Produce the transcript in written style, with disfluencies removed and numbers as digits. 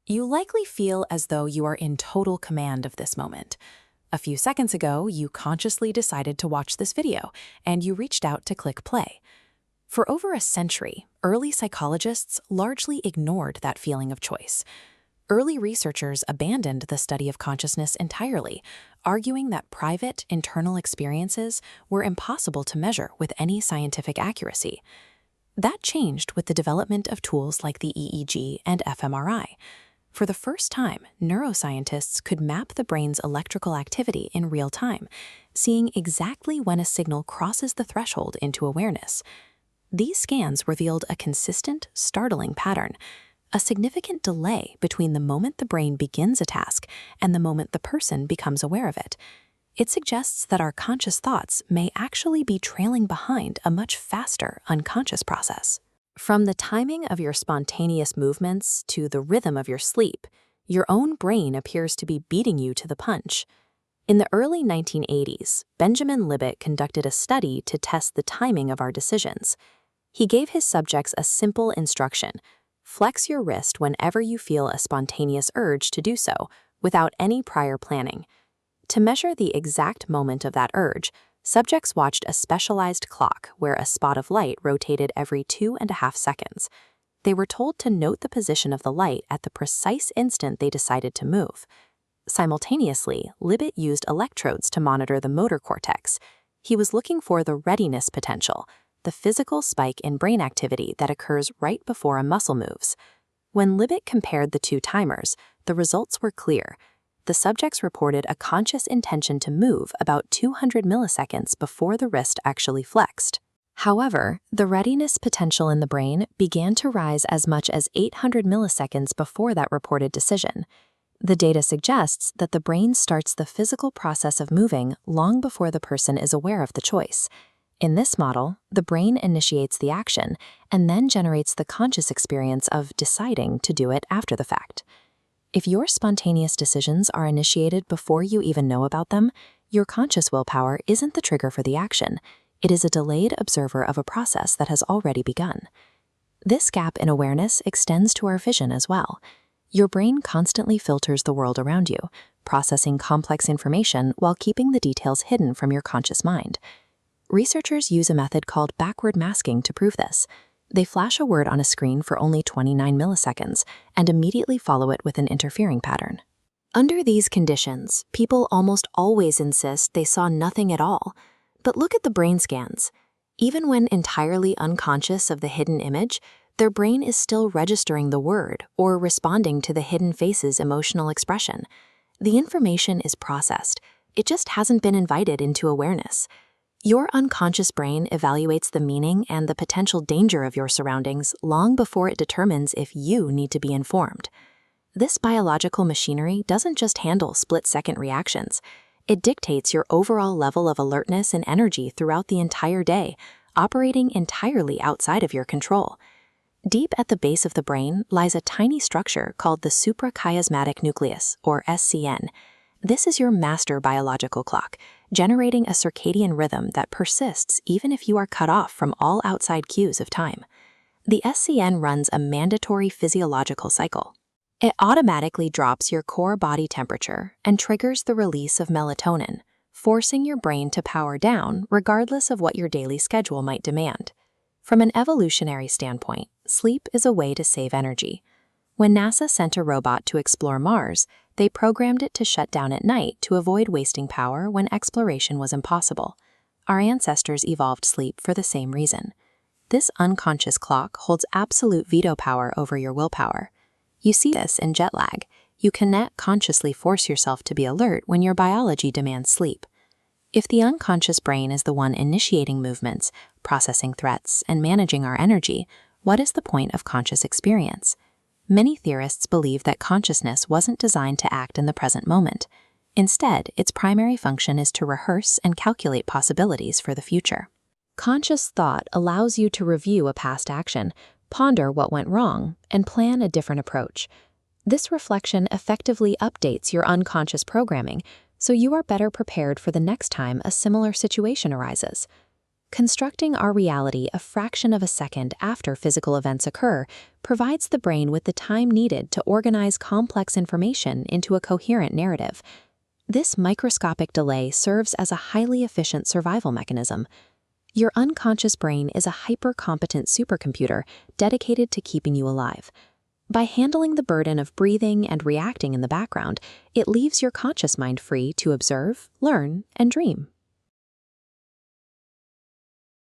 You likely feel as though you are in total command of this moment. A few seconds ago, you consciously decided to watch this video, and you reached out to click play. For over a century, early psychologists largely ignored that feeling of choice. Early researchers abandoned the study of consciousness entirely, arguing that private, internal experiences were impossible to measure with any scientific accuracy. That changed with the development of tools like the EEG and fMRI. For the first time, neuroscientists could map the brain's electrical activity in real time, seeing exactly when a signal crosses the threshold into awareness. These scans revealed a consistent, startling pattern, a significant delay between the moment the brain begins a task and the moment the person becomes aware of it. It suggests that our conscious thoughts may actually be trailing behind a much faster unconscious process. From the timing of your spontaneous movements to the rhythm of your sleep, your own brain appears to be beating you to the punch. In the early 1980s, Benjamin Libet conducted a study to test the timing of our decisions. He gave his subjects a simple instruction: flex your wrist whenever you feel a spontaneous urge to do so, without any prior planning. To measure the exact moment of that urge, subjects watched a specialized clock where a spot of light rotated every 2.5 seconds. They were told to note the position of the light at the precise instant they decided to move. Simultaneously, Libet used electrodes to monitor the motor cortex. He was looking for the readiness potential, the physical spike in brain activity that occurs right before a muscle moves. When Libet compared the two timers, the results were clear. The subjects reported a conscious intention to move about 200 milliseconds before the wrist actually flexed. However, the readiness potential in the brain began to rise as much as 800 milliseconds before that reported decision. The data suggests that the brain starts the physical process of moving long before the person is aware of the choice. In this model, the brain initiates the action and then generates the conscious experience of deciding to do it after the fact. If your spontaneous decisions are initiated before you even know about them, your conscious willpower isn't the trigger for the action. It is a delayed observer of a process that has already begun. This gap in awareness extends to our vision as well. Your brain constantly filters the world around you, processing complex information while keeping the details hidden from your conscious mind. Researchers use a method called backward masking to prove this. They flash a word on a screen for only 29 milliseconds and immediately follow it with an interfering pattern. Under these conditions, people almost always insist they saw nothing at all. But look at the brain scans. Even when entirely unconscious of the hidden image, their brain is still registering the word or responding to the hidden face's emotional expression. The information is processed. It just hasn't been invited into awareness. Your unconscious brain evaluates the meaning and the potential danger of your surroundings long before it determines if you need to be informed. This biological machinery doesn't just handle split-second reactions. It dictates your overall level of alertness and energy throughout the entire day, operating entirely outside of your control. Deep at the base of the brain lies a tiny structure called the suprachiasmatic nucleus, or SCN. This is your master biological clock, generating a circadian rhythm that persists even if you are cut off from all outside cues of time. The SCN runs a mandatory physiological cycle. It automatically drops your core body temperature and triggers the release of melatonin, forcing your brain to power down regardless of what your daily schedule might demand. From an evolutionary standpoint, sleep is a way to save energy. When NASA sent a robot to explore Mars, they programmed it to shut down at night to avoid wasting power when exploration was impossible. Our ancestors evolved sleep for the same reason. This unconscious clock holds absolute veto power over your willpower. You see this in jet lag. You cannot consciously force yourself to be alert when your biology demands sleep. If the unconscious brain is the one initiating movements, processing threats, and managing our energy, what is the point of conscious experience? Many theorists believe that consciousness wasn't designed to act in the present moment. Instead, its primary function is to rehearse and calculate possibilities for the future. Conscious thought allows you to review a past action, ponder what went wrong, and plan a different approach. This reflection effectively updates your unconscious programming, so you are better prepared for the next time a similar situation arises. Constructing our reality a fraction of a second after physical events occur provides the brain with the time needed to organize complex information into a coherent narrative. This microscopic delay serves as a highly efficient survival mechanism. Your unconscious brain is a hyper-competent supercomputer dedicated to keeping you alive. By handling the burden of breathing and reacting in the background, it leaves your conscious mind free to observe, learn, and dream.